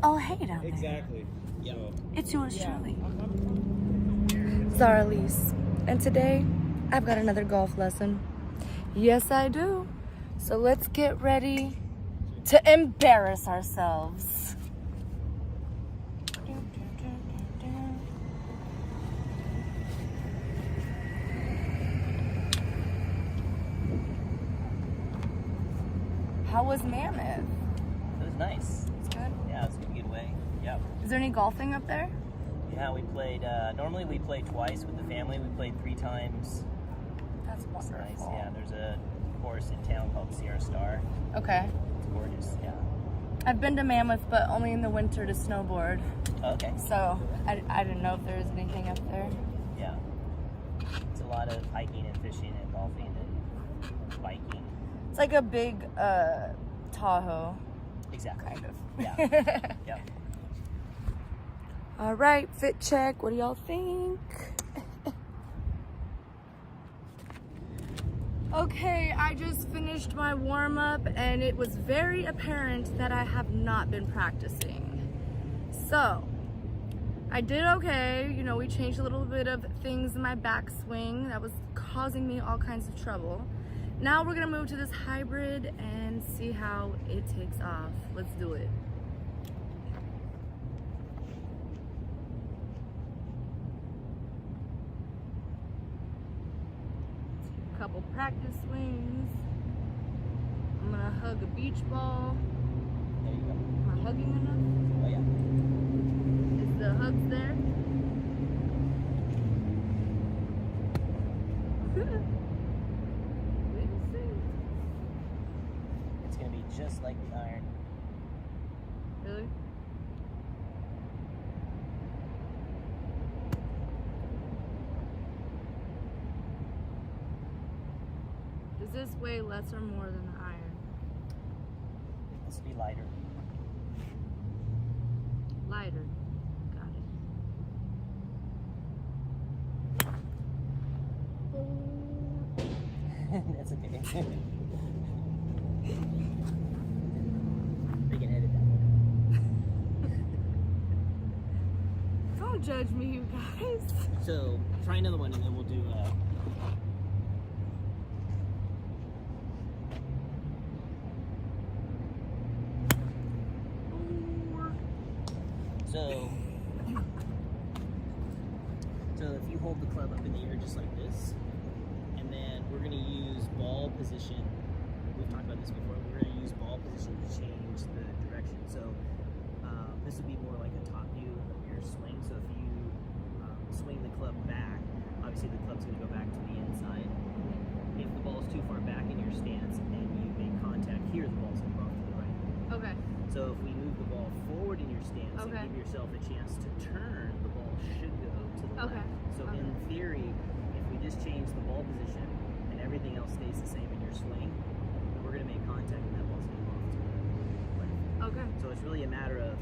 Oh, hey down there. Exactly. Yeah. It's yours truly. Zahra Elise. And today, I've got another golf lesson. Yes, I do. So let's get ready to embarrass ourselves. How was Mammoth? It was nice. It's good. Yeah, it was a good getaway. Yeah. Is there any golfing up there? Yeah, we played, normally we play twice with the family. We played 3 times. That's It's wonderful. nice. Yeah, there's a course in town called Sierra Star. Okay. It's gorgeous, yeah. I've been to Mammoth, but only in the winter to snowboard. Okay. So I didn't know if there was anything up there. Yeah. It's a lot of hiking and fishing and golfing and biking. It's like a big Tahoe, Exactly. kind of. Yeah. Yeah. All right, fit check. What do y'all think? Okay, I just finished my warm-up and it was very apparent that I have not been practicing. So, I did okay. You know, we changed a little bit of things in my backswing that was causing me all kinds of trouble. Now we're gonna move to this hybrid and see how it takes off. Let's do it. Couple practice swings. I'm gonna hug a beach ball. There you go. Am I hugging enough? Oh, yeah. Is the hugs there? We'll see. It's going to be just like the iron. Really? Does this weigh less or more than the iron? This will be lighter. Lighter. Got it. That's okay. We can edit that one. Don't judge me, you guys. So, try another one and then we'll do So if you hold the club up in the air just like this, and then we're going to use ball position. We've talked about this before. We're going to use ball position to change the direction. So this would be more like a top view of your swing. So if you swing the club back, obviously the club's going to go back to the inside. If the ball's too far back in your stance and you make contact here, the ball's going to go off to the right. Okay. So if we move the ball forward in your stance and Okay. give yourself a chance to turn, the ball should go to the Okay. left. So Okay. in theory, if we just change the ball position and everything else stays the same in your swing, we're going to make contact and that ball's going to go off to the left. Okay. So it's really a matter of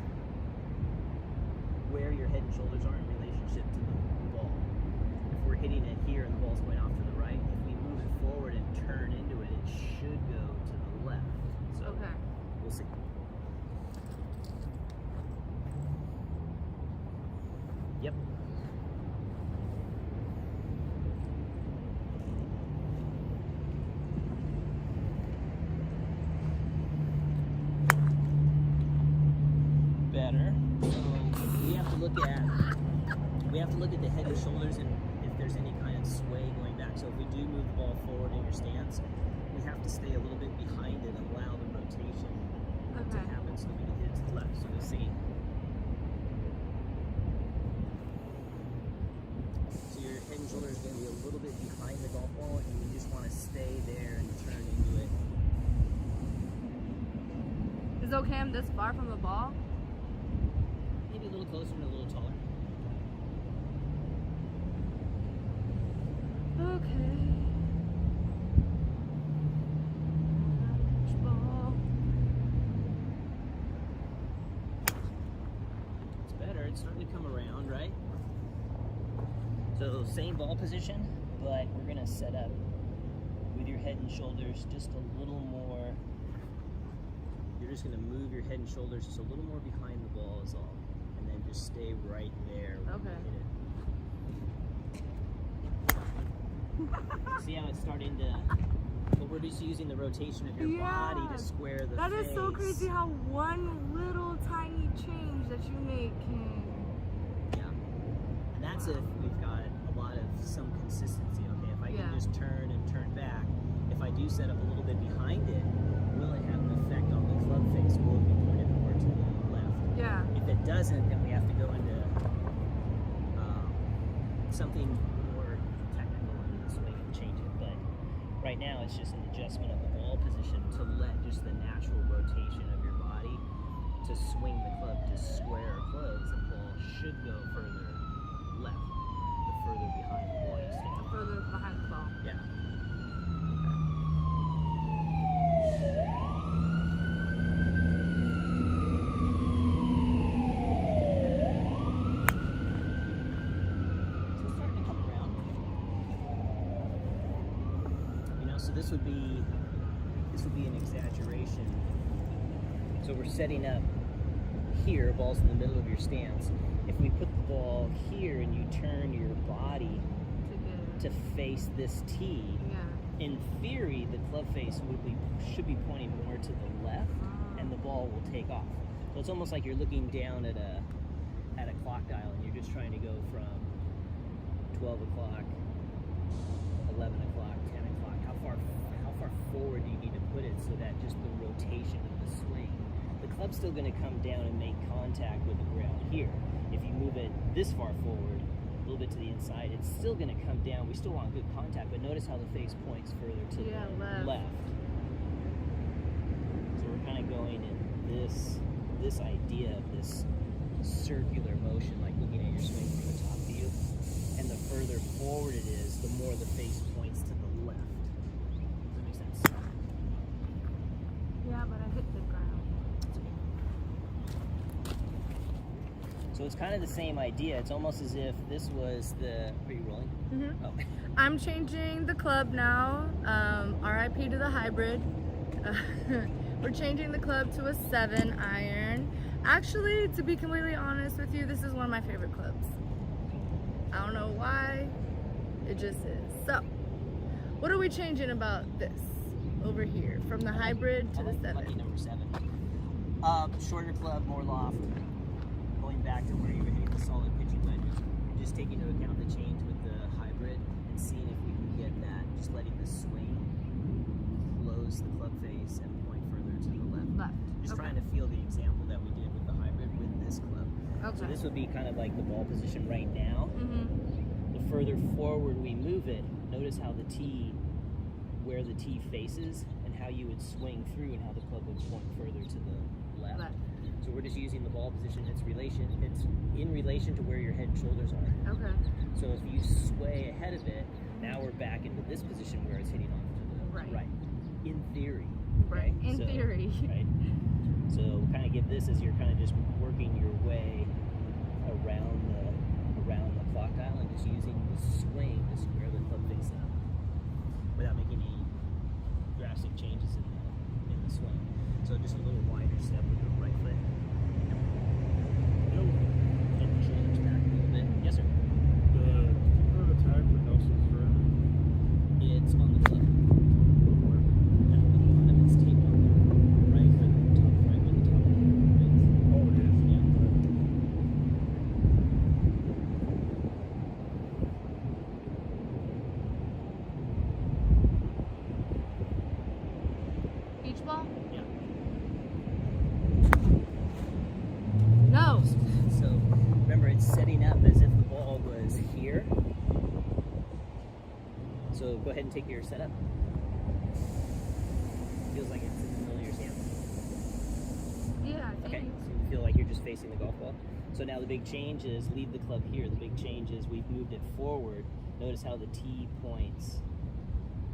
where your head and shoulders are in relationship to the ball. If we're hitting it here and the ball's going off to the right, if we move it forward and turn into it, it should go to the left. So Okay. we'll see. Yep. Better. So we have to look at the head and shoulders and if there's any kind of sway going back. So if we do move the ball forward in your stance, we have to stay a little bit behind it and allow the rotation to Okay. happen so that we can hit it to the left. So you'll see. So your head and shoulders are going to be a little bit behind the golf ball and you just want to stay there and turn into it. Is it okay I'm this far from the ball? Maybe a little closer and a little taller. Okay. Beach ball. It's better. It's starting to come around, right? So same ball position, but we're going to set up with your head and shoulders just a little more you're just going to move your head and shoulders just a little more behind the ball is all. And then just stay right there when Okay. you hit it. See how it's starting to, but we're just using the rotation of your body to square the That face. is so crazy how one little tiny change that you make can. Yeah. And that's if we've got a lot of some consistency. Okay, if I can just turn and turn back, if I do set up a little bit behind it, will it have an effect on the club face? Will it be pointed more to the left? Yeah. If it doesn't, then we have to go into something more technical in this way and change it. But right now, it's just an adjustment of the ball position to let just the natural rotation of your body to swing the club to square or close. The ball should go further left, the further behind the ball you stand. Further behind the ball. Yeah. So this would be an exaggeration. So we're setting up here, ball's in the middle of your stance. If we put the ball here and you turn your body to face this tee, in theory the club face should be pointing more to the left, and the ball will take off. So it's almost like you're looking down at a clock dial and you're just trying to go from 12 o'clock, 11 o'clock, 10 o'clock. How far forward do you need to put it so that just the rotation of the swing, the club's still going to come down and make contact with the ground here. If you move it this far forward, a little bit to the inside, it's still going to come down. We still want good contact, but notice how the face points further to the left. So we're kind of going in this idea of this circular motion, like looking at your swing from the top view. And the further forward it is, the more the face points to the left. Does that make sense? Yeah, but I hit the ground. So it's kind of the same idea. It's almost as if this was the... Are you rolling? Mm-hmm. Oh. I'm changing the club now. RIP to the hybrid. We're changing the club to a 7 iron. Actually, to be completely honest with you, this is one of my favorite clubs. I don't know why, it just is. So, what are we changing about this over here from the hybrid to the 7? Lucky number 7. Shorter club, more loft. Going back to where you were hitting the solid pitching wedges, just taking into account the change with the hybrid and seeing if we can get that, just letting the swing close the club face and point further to the left. Just trying to feel the example that we did with the hybrid with this club. So this would be kind of like the ball position right now. The further forward we move it, notice how the tee, where the tee faces, and how you would swing through and how the club would point further to the left. So we're just using the ball position. It's in relation to where your head and shoulders are. Okay. So if you sway ahead of it, now we're back into this position where it's hitting off to the right. In theory. Right. In theory. Right. So kind of give this as you're kind of just working your way around the clock dial and just using the swing to square the club face up without making any drastic changes in the swing. So just a little wider step with the right foot. And the shoulders back a little bit. Yes, sir. The tag for Nelson's friend. It's on the club. At the bottom, it's taped on the right where the top of the club is. Oh, it is? Yeah. Beach ball? Yeah. No. So remember, it's setting up as if the ball was here. So go ahead and take your setup. Feels like it's in the middle of your stance. Yeah, Okay, so you feel like you're just facing the golf ball. So now the big change is leave the club here. The big change is we've moved it forward. Notice how the tee points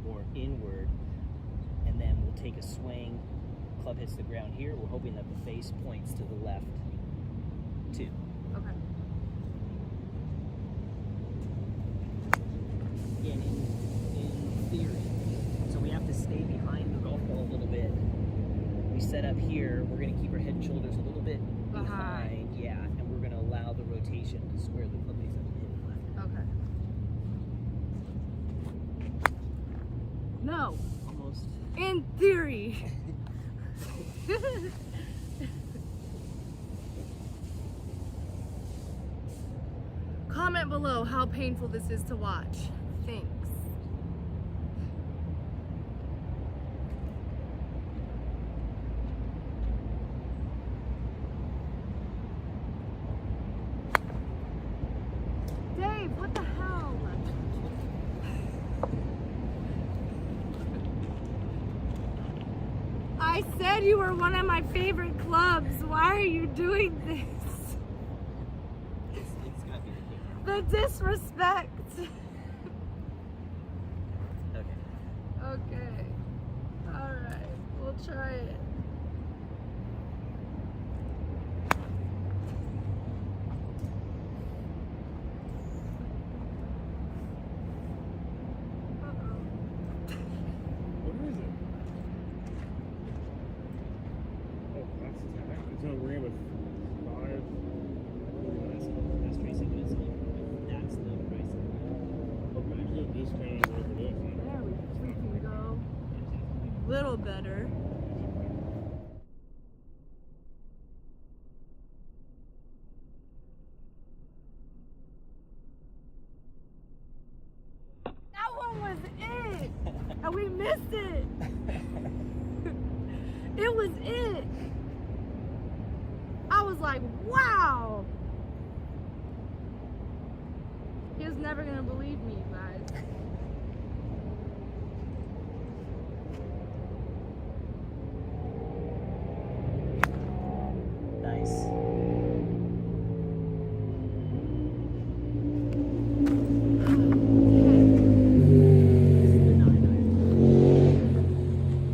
more inward, and then we'll take a swing. Club hits the ground here. We're hoping that the face points to the left too. Okay. Again, in theory. So we have to stay behind the golf ball a little bit we set up here, we're going to keep our head and shoulders a little bit Behind. yeah, and we're going to allow the rotation to square the club face up and hit it left. Okay. No. Almost. In theory. Comment below how painful this is to watch. Thanks. Dave, what the hell? I said you were one of my favorite clubs. Why are you doing this? It's got to be The disrespect. okay. Okay. Alright. We'll try it. What is it? Oh, that's tag. It's on ring with 5. That's tracing it. That's the price. Okay, you get discount whatever it is. There we freaking go. Little better. That one was it! And we missed it! It was it! I was like, wow! He was never gonna believe me, you guys. Nice.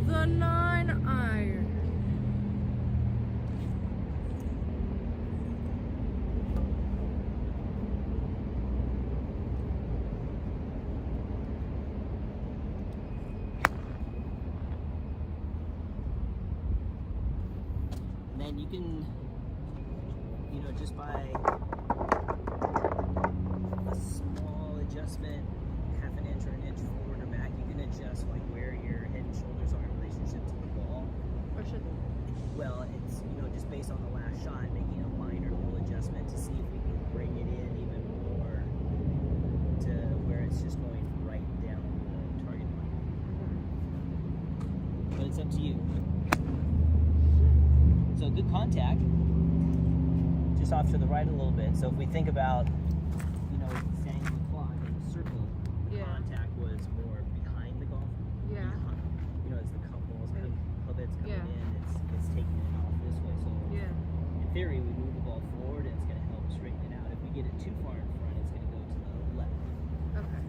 The 9-iron. And then you can, just by a small adjustment, half an inch or an inch forward or back, you can adjust like where your head and shoulders are in relationship to the ball. Or should Well, it's, just based on the last shot, making a minor little adjustment to see if we can bring it in even more to where it's just going right down the target line. But it's up to you. So good contact, just off to the right a little bit. So if we think about, standing on the clock in the circle, Yeah. contact was more behind the golf. Yeah. As the ball's coming, club head's coming Yeah. in, it's taking it off this way. So Yeah. in theory, we move the ball forward and it's going to help straighten it out. If we get it too far in front, it's going to go to the left. Okay.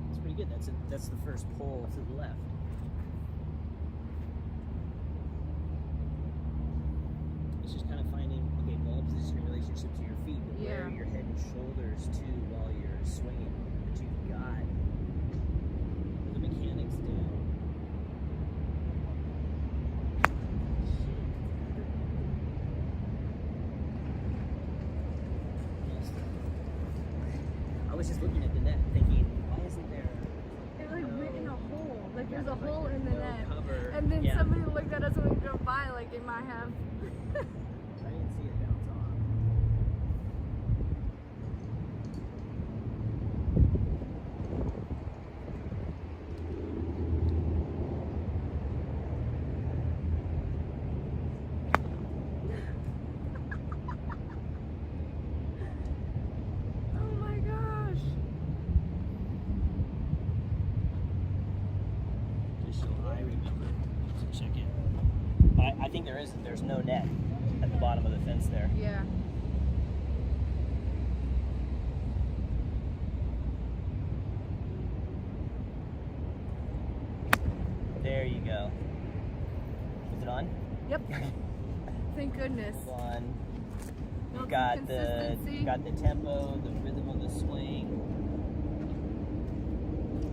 It's pretty good. That's the first pull to the left. It's just kind of finding, ball position in relationship to your feet, but where Yeah. your head and shoulders to while you're swinging. But you've got the mechanics down. I was just looking at the net thinking, why isn't there It like went in a hole. Like there's a hole in the no net. cover? And then Yeah. somebody looked at us when we drove by like they might have. I didn't see it bounce off. Oh my gosh. Just so I remember to check it. I think there's no net at the bottom of the fence there. Yeah. There you go. Is it on? Yep. Thank goodness. It's on. You Build got some the consistency. tempo, the rhythm of the swing.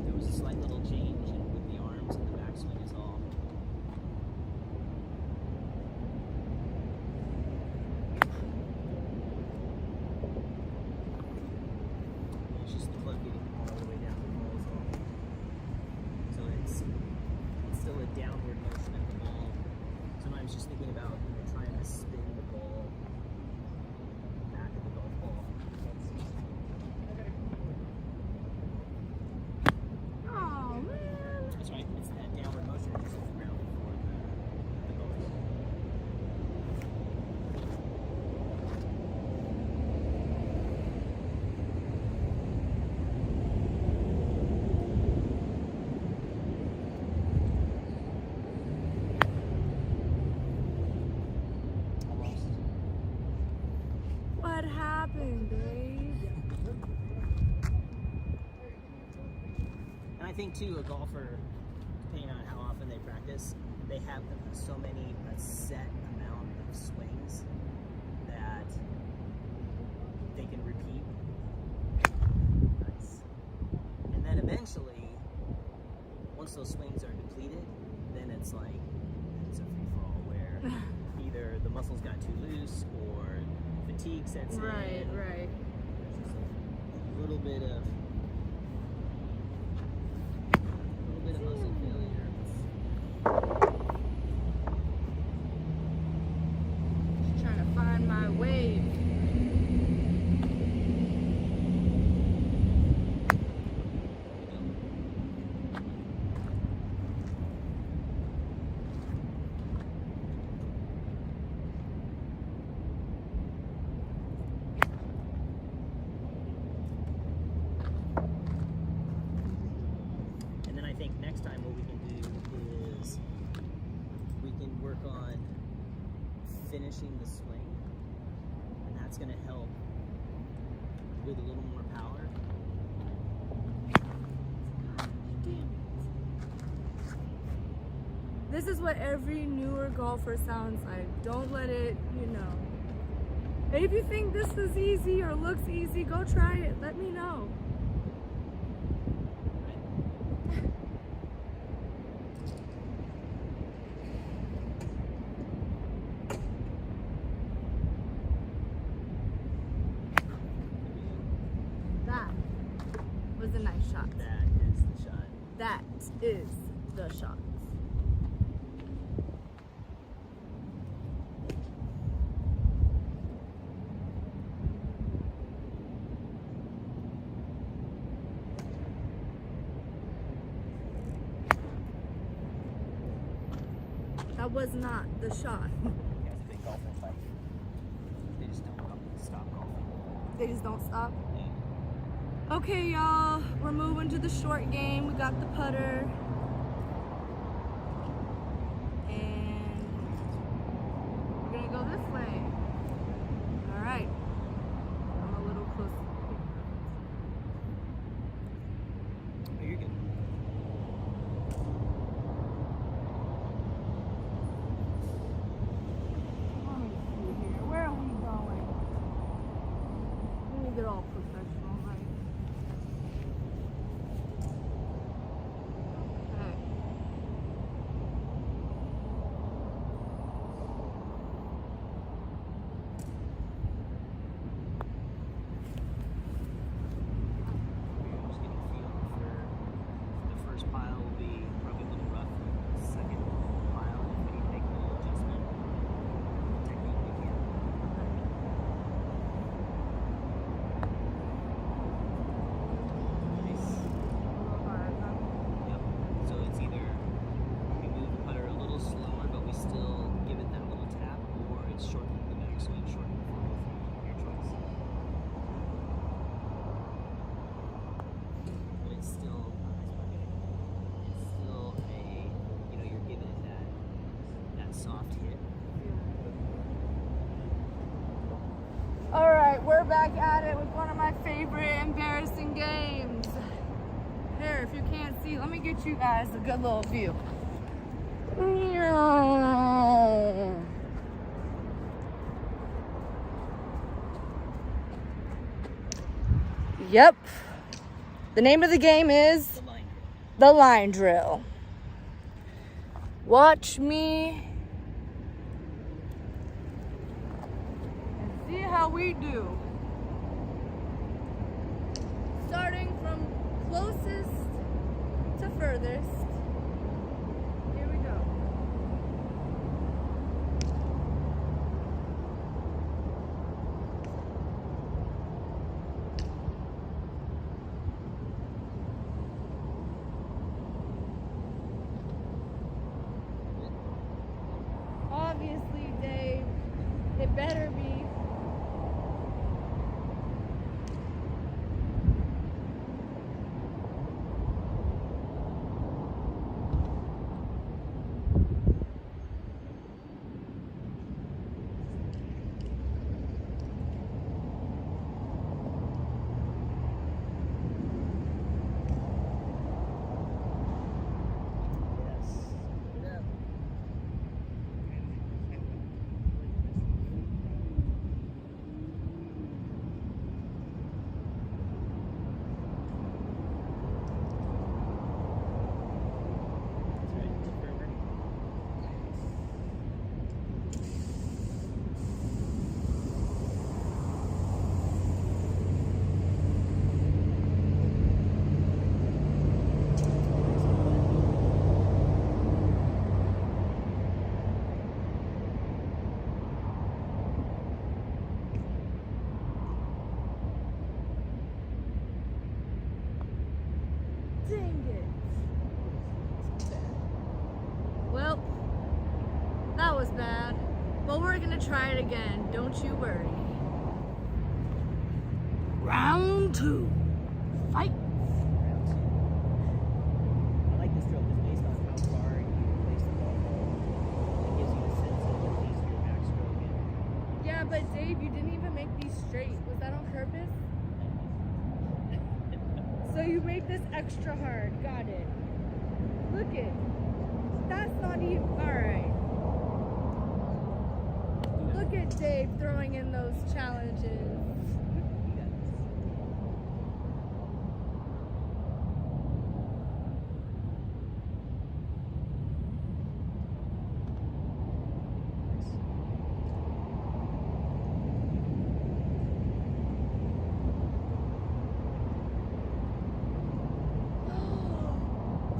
There was a slight little change with the arms and the backswing is all. It's just the club getting all the way down the ball as well. So it's still a downward motion at the ball. Sometimes just thinking about trying to spin the ball back at the golf ball. Oh man. That's right. It's that downward motion just hits the ground before the golf ball. Almost. What happened, babe? And I think too, a golfer, depending on how often they practice, they have so many a set amount of swings that they can repeat. Nice. And then eventually, once those swings are depleted, then it's like it's a free for all where either the muscles got too loose or fatigue sets in. Right, right. There's just a little bit of muscle failure. Just trying to find my wave. And then I think next time what we can do is we can work on finishing the swing, and that's going to help with a little more power. This is what every newer golfer sounds like. Don't let it, And if you think this is easy or looks easy, go try it. Let me know. That was a nice shot. That is the shot. That is the shot. That was not the shot. Guys have been golfing like they just don't stop golfing. They just don't stop. Yeah. Okay, y'all, we're moving to the short game. We got the putter. And we're gonna go this way. All right. I'm a little close. Oh, you're good. Let me see here. Where are we going? Let me get all professional, right? Okay. We're just getting a feel for the first pile will be probably a little rough. The second pile, if we need to make a little adjustment, technique we can. Nice. Yep. So it's either we move the putter a little slower, but we still give it that little tap, or it's shortening the backswing, shortening the forward. Your choice. But it's still a you're giving it that soft hit. All right, we're back at it with one of my favorite embarrassing games. Here, if you can't see, let me get you guys a good little view. Yep. The name of the game is The line drill. the line drill. Watch me and see how we do. Starting from closest to furthest. Here we go. Obviously, Dave, it better be. Yes. Yeah. That's right. Tip forever. Dang it. Well, that was bad. But we're gonna try it again. Don't you worry. Round 2. Fight. I like this drill because based on how far you place the ball, it gives you a sense of the pace of your backstroke. Yeah, but Dave, you didn't even make these straight. Was that on purpose? So you made this extra hard. Got it. Look it. That's not even. Alright. Look at Dave throwing in those challenges. You got this.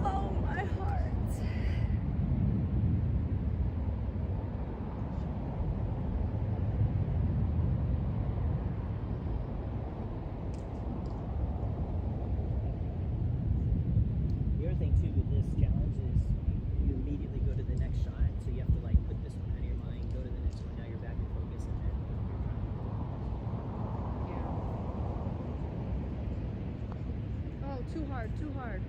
Oh, my heart. The other thing too with this challenge is you immediately go to the next shot, so you have to like put this one out of your mind, go to the next one, now you're back in focus, and then Oh, too hard, too hard.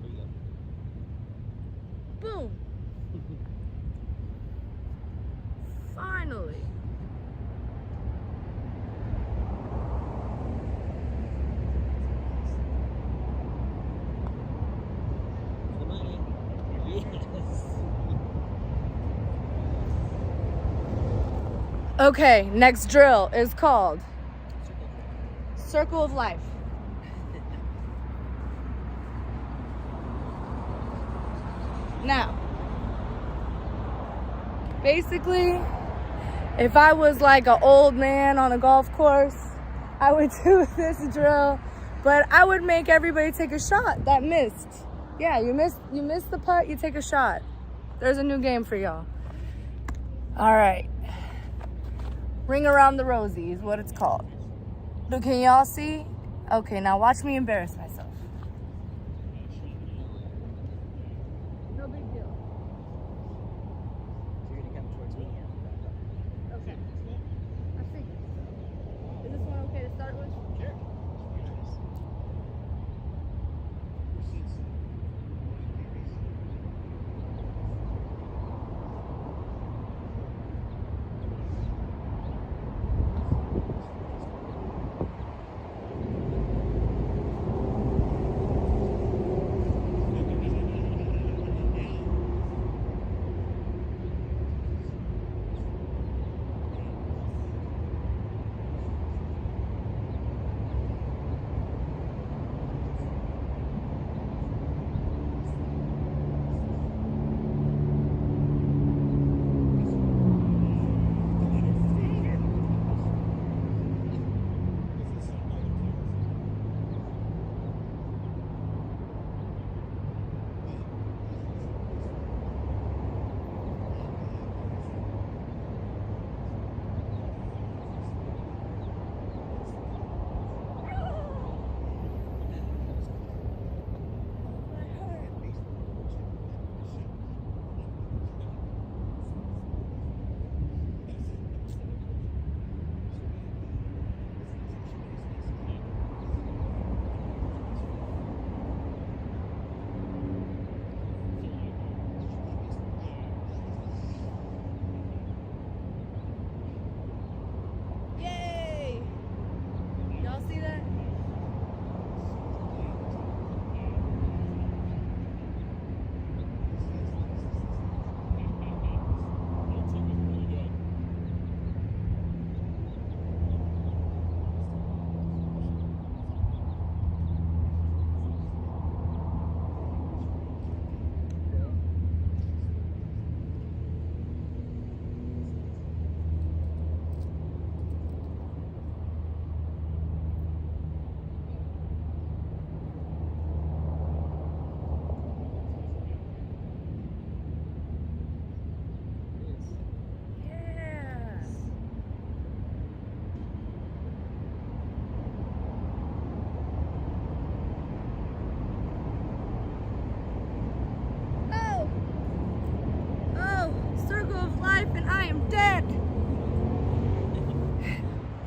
there you go. Boom. Finally. The money. Yes. Okay, next drill is called Circle drill. Circle of Life. Now, basically, if I was like an old man on a golf course, I would do this drill, but I would make everybody take a shot that missed. Yeah, you missed the putt, you take a shot. There's a new game for y'all. All right. Ring around the rosy is what it's called. But can y'all see? Okay, now watch me embarrass myself. No big deal. So you're gonna come towards me and Okay. I see. Is this one okay to start with? sure.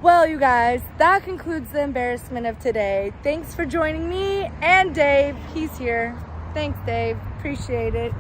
Well, you guys, that concludes the embarrassment of today. Thanks for joining me and Dave. He's here. Thanks, Dave. Appreciate it.